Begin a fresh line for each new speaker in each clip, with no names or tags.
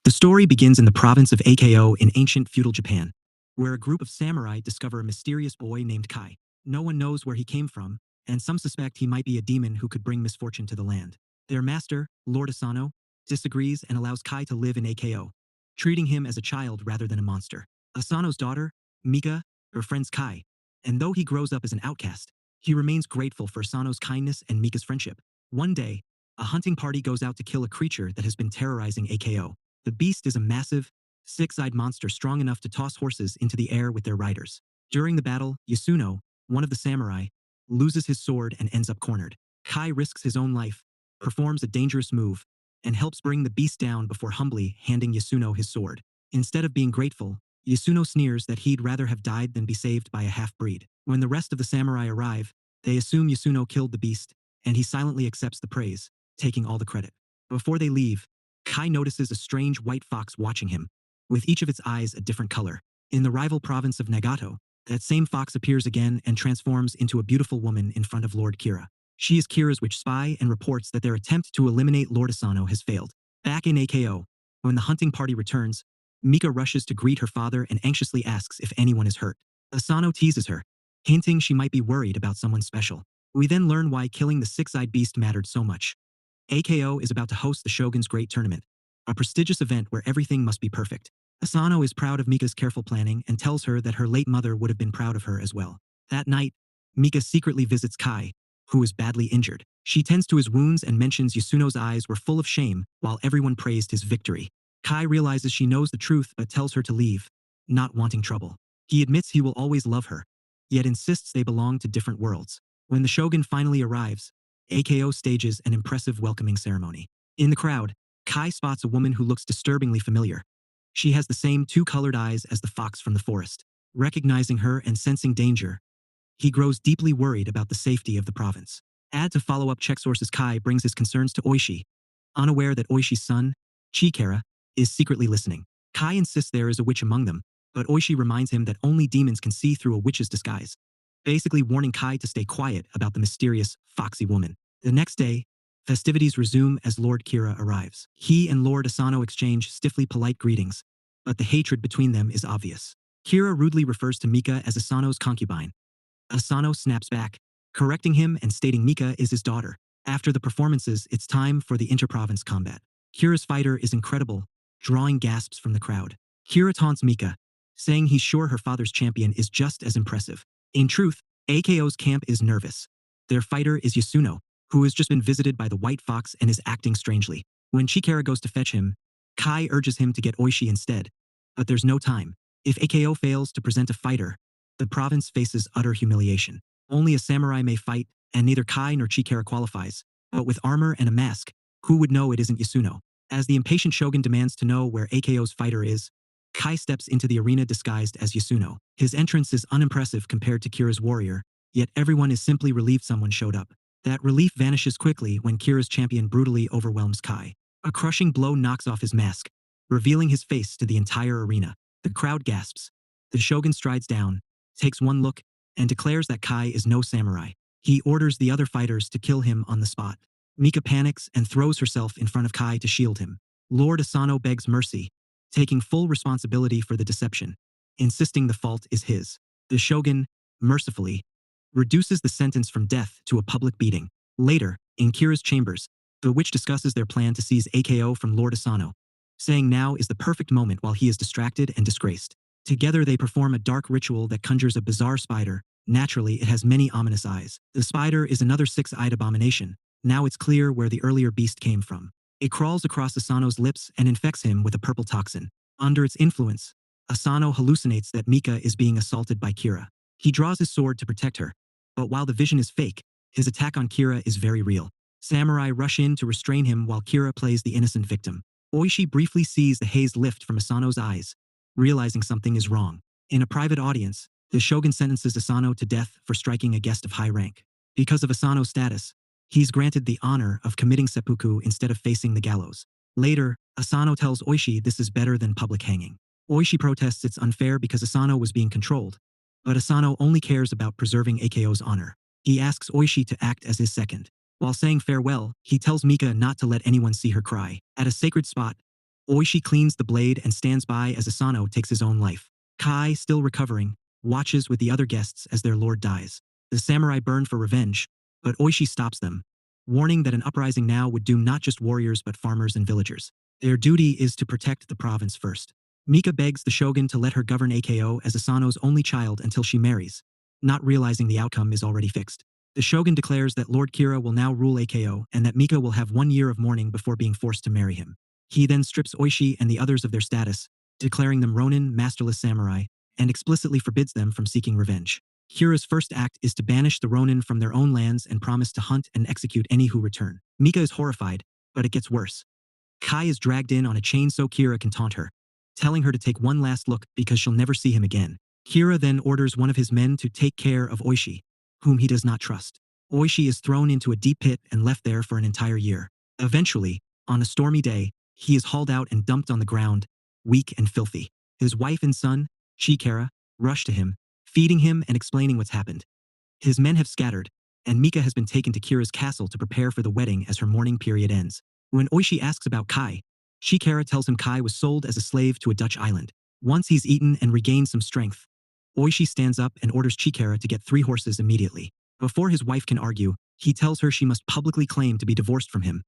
The story begins in the province of Ako in ancient feudal Japan, where a group of samurai discover a mysterious boy named Kai. No one knows where he came from, and some suspect he might be a demon who could bring misfortune to the land. Their master, Lord Asano, disagrees and allows Kai to live in Ako, treating him as a child rather than a monster. Asano's daughter, Mika, befriends Kai, and though he grows up as an outcast, he remains grateful for Asano's kindness and Mika's friendship. One day, a hunting party goes out to kill a creature that has been terrorizing Ako. The beast is a massive, six-eyed monster strong enough to toss horses into the air with their riders. During the battle, Yasuno, one of the samurai, loses his sword and ends up cornered. Kai risks his own life, performs a dangerous move, and helps bring the beast down before humbly handing Yasuno his sword. Instead of being grateful, Yasuno sneers that he'd rather have died than be saved by a half-breed. When the rest of the samurai arrive, they assume Yasuno killed the beast, and he silently accepts the praise, taking all the credit. Before they leave, Kai notices a strange white fox watching him, with each of its eyes a different color. In the rival province of Nagato, that same fox appears again and transforms into a beautiful woman in front of Lord Kira. She is Kira's witch spy and reports that their attempt to eliminate Lord Asano has failed. Back in Ako, when the hunting party returns, Mika rushes to greet her father and anxiously asks if anyone is hurt. Asano teases her, hinting she might be worried about someone special. We then learn why killing the six-eyed beast mattered so much. Ako is about to host the Shogun's Great Tournament, a prestigious event where everything must be perfect. Asano is proud of Mika's careful planning and tells her that her late mother would have been proud of her as well. That night, Mika secretly visits Kai, who is badly injured. She tends to his wounds and mentions Yasuno's eyes were full of shame while everyone praised his victory. Kai realizes she knows the truth but tells her to leave, not wanting trouble. He admits he will always love her, yet insists they belong to different worlds. When the Shogun finally arrives, Ako stages an impressive welcoming ceremony. In the crowd, Kai spots a woman who looks disturbingly familiar. She has the same two-colored eyes as the fox from the forest. Recognizing her and sensing danger, he grows deeply worried about the safety of the province. Add to follow-up check sources, Kai brings his concerns to Oishi, unaware that Oishi's son, Chikara, is secretly listening. Kai insists there is a witch among them, but Oishi reminds him that only demons can see through a witch's disguise, basically warning Kai to stay quiet about the mysterious, foxy woman. The next day, festivities resume as Lord Kira arrives. He and Lord Asano exchange stiffly polite greetings, but the hatred between them is obvious. Kira rudely refers to Mika as Asano's concubine. Asano snaps back, correcting him and stating Mika is his daughter. After the performances, it's time for the inter-province combat. Kira's fighter is incredible, drawing gasps from the crowd. Kira taunts Mika, saying he's sure her father's champion is just as impressive. In truth, Ako's camp is nervous. Their fighter is Yasuno, who has just been visited by the white fox and is acting strangely. When Chikara goes to fetch him, Kai urges him to get Oishi instead, but there's no time. If Ako fails to present a fighter, the province faces utter humiliation. Only a samurai may fight, and neither Kai nor Chikara qualifies, but with armor and a mask, who would know it isn't Yasuno? As the impatient shogun demands to know where Ako's fighter is, Kai steps into the arena disguised as Yasuno. His entrance is unimpressive compared to Kira's warrior, yet everyone is simply relieved someone showed up. That relief vanishes quickly when Kira's champion brutally overwhelms Kai. A crushing blow knocks off his mask, revealing his face to the entire arena. The crowd gasps. The shogun strides down, takes one look, and declares that Kai is no samurai. He orders the other fighters to kill him on the spot. Mika panics and throws herself in front of Kai to shield him. Lord Asano begs mercy, taking full responsibility for the deception, insisting the fault is his. The shogun, mercifully, reduces the sentence from death to a public beating. Later, in Kira's chambers, the witch discusses their plan to seize Ako from Lord Asano, saying now is the perfect moment while he is distracted and disgraced. Together they perform a dark ritual that conjures a bizarre spider. Naturally, it has many ominous eyes. The spider is another six-eyed abomination. Now it's clear where the earlier beast came from. It crawls across Asano's lips and infects him with a purple toxin. Under its influence, Asano hallucinates that Mika is being assaulted by Kira. He draws his sword to protect her, but while the vision is fake, his attack on Kira is very real. Samurai rush in to restrain him while Kira plays the innocent victim. Oishi briefly sees the haze lift from Asano's eyes, realizing something is wrong. In a private audience, the shogun sentences Asano to death for striking a guest of high rank. Because of Asano's status, he's granted the honor of committing seppuku instead of facing the gallows. Later, Asano tells Oishi this is better than public hanging. Oishi protests it's unfair because Asano was being controlled, but Asano only cares about preserving Ako's honor. He asks Oishi to act as his second. While saying farewell, he tells Mika not to let anyone see her cry. At a sacred spot, Oishi cleans the blade and stands by as Asano takes his own life. Kai, still recovering, watches with the other guests as their lord dies. The samurai burn for revenge, but Oishi stops them, warning that an uprising now would doom not just warriors but farmers and villagers. Their duty is to protect the province first. Mika begs the shogun to let her govern AKO as Asano's only child until she marries, not realizing the outcome is already fixed. The shogun declares that Lord Kira will now rule AKO and that Mika will have 1 year of mourning before being forced to marry him. He then strips Oishi and the others of their status, declaring them Ronin, masterless samurai, and explicitly forbids them from seeking revenge. Kira's first act is to banish the Ronin from their own lands and promise to hunt and execute any who return. Mika is horrified, but it gets worse. Kai is dragged in on a chain so Kira can taunt her, telling her to take one last look because she'll never see him again. Kira then orders one of his men to take care of Oishi, whom he does not trust. Oishi is thrown into a deep pit and left there for an entire year. Eventually, on a stormy day, he is hauled out and dumped on the ground, weak and filthy. His wife and son, Chikara, rush to him, feeding him and explaining what's happened. His men have scattered, and Mika has been taken to Kira's castle to prepare for the wedding as her mourning period ends. When Oishi asks about Kai, Chikara tells him Kai was sold as a slave to a Dutch island. Once he's eaten and regained some strength, Oishi stands up and orders Chikara to get 3 horses immediately. Before his wife can argue, he tells her she must publicly claim to be divorced from him.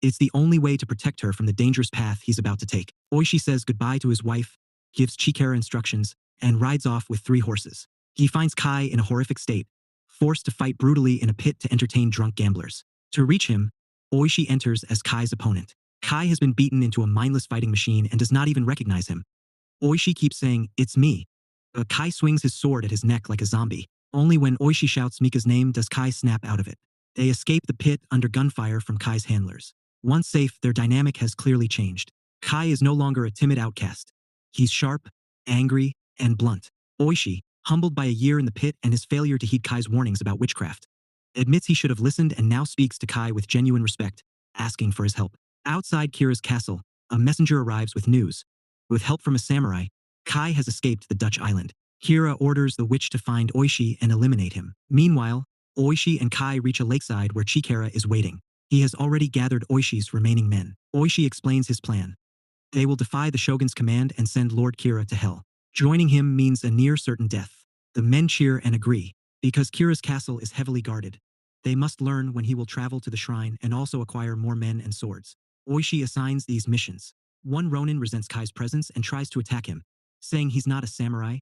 It's the only way to protect her from the dangerous path he's about to take. Oishi says goodbye to his wife, gives Chikara instructions, and rides off with 3 horses. He finds Kai in a horrific state, forced to fight brutally in a pit to entertain drunk gamblers. To reach him, Oishi enters as Kai's opponent. Kai has been beaten into a mindless fighting machine and does not even recognize him. Oishi keeps saying, "It's me." But Kai swings his sword at his neck like a zombie. Only when Oishi shouts Mika's name does Kai snap out of it. They escape the pit under gunfire from Kai's handlers. Once safe, their dynamic has clearly changed. Kai is no longer a timid outcast. He's sharp, angry, and blunt. Oishi, humbled by a year in the pit and his failure to heed Kai's warnings about witchcraft, admits he should have listened and now speaks to Kai with genuine respect, asking for his help. Outside Kira's castle, a messenger arrives with news. With help from a samurai, Kai has escaped the Dutch island. Kira orders the witch to find Oishi and eliminate him. Meanwhile, Oishi and Kai reach a lakeside where Chikara is waiting. He has already gathered Oishi's remaining men. Oishi explains his plan. They will defy the shogun's command and send Lord Kira to hell. Joining him means a near certain death. The men cheer and agree. Because Kira's castle is heavily guarded, they must learn when he will travel to the shrine and also acquire more men and swords. Oishi assigns these missions. One Ronin resents Kai's presence and tries to attack him, saying he's not a samurai.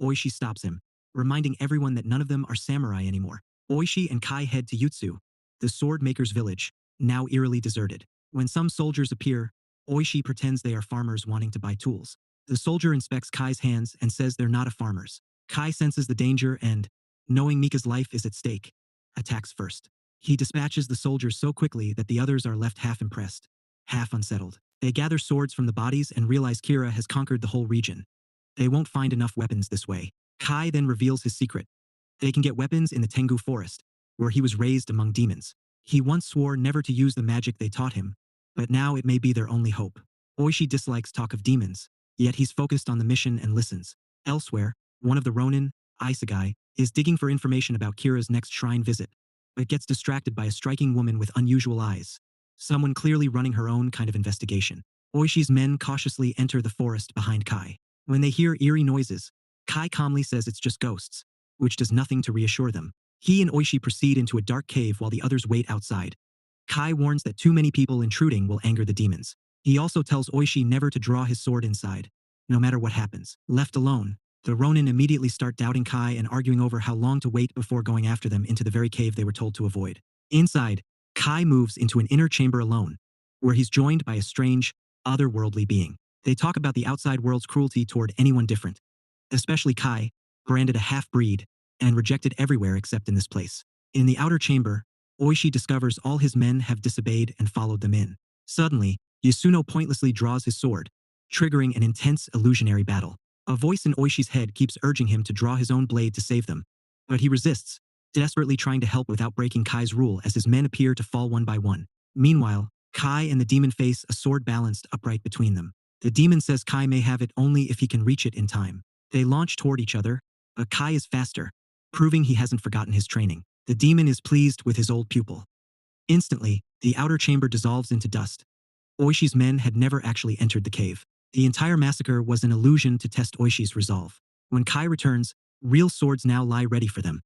Oishi stops him, reminding everyone that none of them are samurai anymore. Oishi and Kai head to Yutsu, the sword maker's village, now eerily deserted. When some soldiers appear, Oishi pretends they are farmers wanting to buy tools. The soldier inspects Kai's hands and says they're not a farmer's. Kai senses the danger and, knowing Mika's life is at stake, attacks first. He dispatches the soldiers so quickly that the others are left half impressed, half unsettled. They gather swords from the bodies and realize Kira has conquered the whole region. They won't find enough weapons this way. Kai then reveals his secret. They can get weapons in the Tengu forest, where he was raised among demons. He once swore never to use the magic they taught him, but now it may be their only hope. Oishi dislikes talk of demons, yet he's focused on the mission and listens. Elsewhere, one of the Ronin, Isegai, is digging for information about Kira's next shrine visit, but gets distracted by a striking woman with unusual eyes. Someone clearly running her own kind of investigation. Oishi's men cautiously enter the forest behind Kai. When they hear eerie noises, Kai calmly says it's just ghosts, which does nothing to reassure them. He and Oishi proceed into a dark cave while the others wait outside. Kai warns that too many people intruding will anger the demons. He also tells Oishi never to draw his sword inside, no matter what happens. Left alone, the Ronin immediately start doubting Kai and arguing over how long to wait before going after them into the very cave they were told to avoid. Inside, Kai moves into an inner chamber alone, where he's joined by a strange, otherworldly being. They talk about the outside world's cruelty toward anyone different, especially Kai, branded a half-breed, and rejected everywhere except in this place. In the outer chamber, Oishi discovers all his men have disobeyed and followed them in. Suddenly, Yasuno pointlessly draws his sword, triggering an intense illusionary battle. A voice in Oishi's head keeps urging him to draw his own blade to save them, but he resists, desperately trying to help without breaking Kai's rule as his men appear to fall one by one. Meanwhile, Kai and the demon face a sword balanced upright between them. The demon says Kai may have it only if he can reach it in time. They launch toward each other, but Kai is faster, proving he hasn't forgotten his training. The demon is pleased with his old pupil. Instantly, the outer chamber dissolves into dust, Oishi's men had never actually entered the cave. The entire massacre was an illusion to test Oishi's resolve. When Kai returns, real swords now lie ready for them.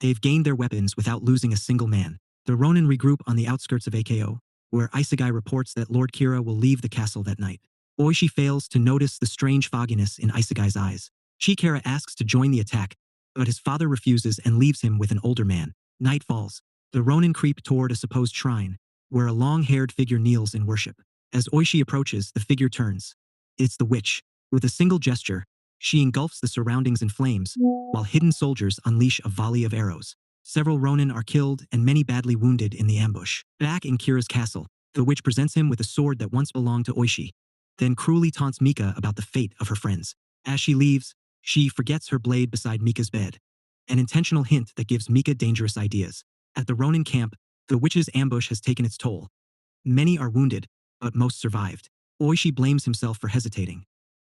They've gained their weapons without losing a single man. The Ronin regroup on the outskirts of AKO, where Isegai reports that Lord Kira will leave the castle that night. Oishi fails to notice the strange fogginess in Isegai's eyes. Chikara asks to join the attack, but his father refuses and leaves him with an older man. Night falls. The Ronin creep toward a supposed shrine, where a long-haired figure kneels in worship. As Oishi approaches, the figure turns. It's the witch. With a single gesture, she engulfs the surroundings in flames, while hidden soldiers unleash a volley of arrows. Several Ronin are killed and many badly wounded in the ambush. Back in Kira's castle, the witch presents him with a sword that once belonged to Oishi, then cruelly taunts Mika about the fate of her friends. As she leaves, she forgets her blade beside Mika's bed, an intentional hint that gives Mika dangerous ideas. At the Ronin camp, the witch's ambush has taken its toll. Many are wounded, but most survived. Oishi blames himself for hesitating.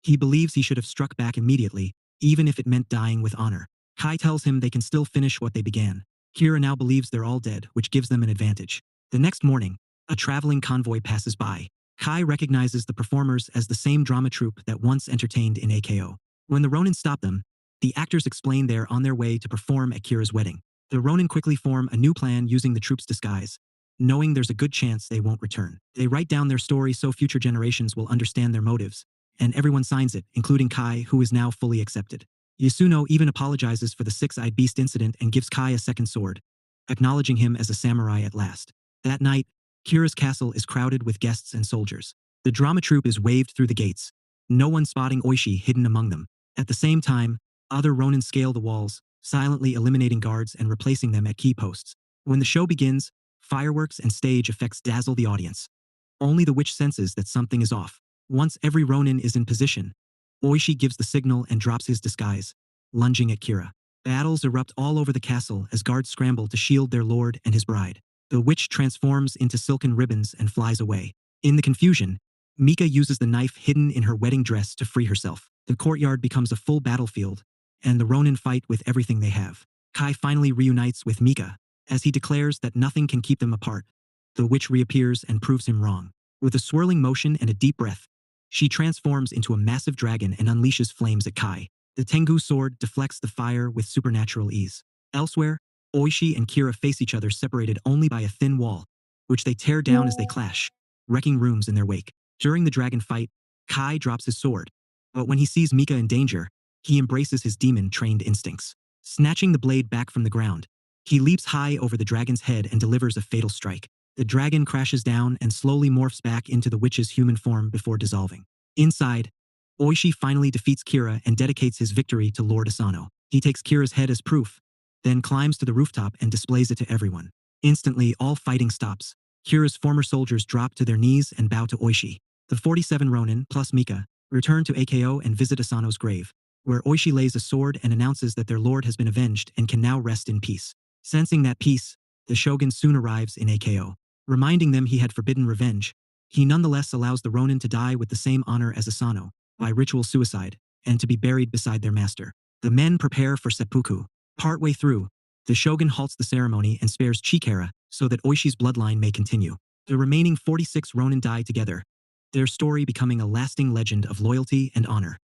He believes he should have struck back immediately, even if it meant dying with honor. Kai tells him they can still finish what they began. Kira now believes they're all dead, which gives them an advantage. The next morning, a traveling convoy passes by. Kai recognizes the performers as the same drama troupe that once entertained in AKO. When the Ronin stop them, the actors explain they're on their way to perform at Kira's wedding. The Ronin quickly form a new plan using the troupe's disguise, knowing there's a good chance they won't return. They write down their story so future generations will understand their motives, and everyone signs it, including Kai, who is now fully accepted. Yasuno even apologizes for the six-eyed beast incident and gives Kai a second sword, acknowledging him as a samurai at last. That night, Kira's castle is crowded with guests and soldiers. The drama troupe is waved through the gates, no one spotting Oishi hidden among them. At the same time, other Ronin scale the walls, silently eliminating guards and replacing them at key posts. When the show begins, fireworks and stage effects dazzle the audience. Only the witch senses that something is off. Once every Ronin is in position, Oishi gives the signal and drops his disguise, lunging at Kira. Battles erupt all over the castle as guards scramble to shield their lord and his bride. The witch transforms into silken ribbons and flies away. In the confusion, Mika uses the knife hidden in her wedding dress to free herself. The courtyard becomes a full battlefield, and the Ronin fight with everything they have. Kai finally reunites with Mika, as he declares that nothing can keep them apart. The witch reappears and proves him wrong. With a swirling motion and a deep breath, she transforms into a massive dragon and unleashes flames at Kai. The Tengu sword deflects the fire with supernatural ease. Elsewhere, Oishi and Kira face each other separated only by a thin wall, which they tear down as they clash, wrecking rooms in their wake. During the dragon fight, Kai drops his sword, but when he sees Mika in danger, he embraces his demon-trained instincts. Snatching the blade back from the ground, he leaps high over the dragon's head and delivers a fatal strike. The dragon crashes down and slowly morphs back into the witch's human form before dissolving. Inside, Oishi finally defeats Kira and dedicates his victory to Lord Asano. He takes Kira's head as proof, then climbs to the rooftop and displays it to everyone. Instantly, all fighting stops. Kira's former soldiers drop to their knees and bow to Oishi. The 47 Ronin, plus Mika, return to AKO and visit Asano's grave, where Oishi lays a sword and announces that their lord has been avenged and can now rest in peace. Sensing that peace, the shogun soon arrives in AKO. Reminding them he had forbidden revenge, he nonetheless allows the Ronin to die with the same honor as Asano, by ritual suicide, and to be buried beside their master. The men prepare for seppuku. Partway through, the shogun halts the ceremony and spares Chikara so that Oishi's bloodline may continue. The remaining 46 Ronin die together, their story becoming a lasting legend of loyalty and honor.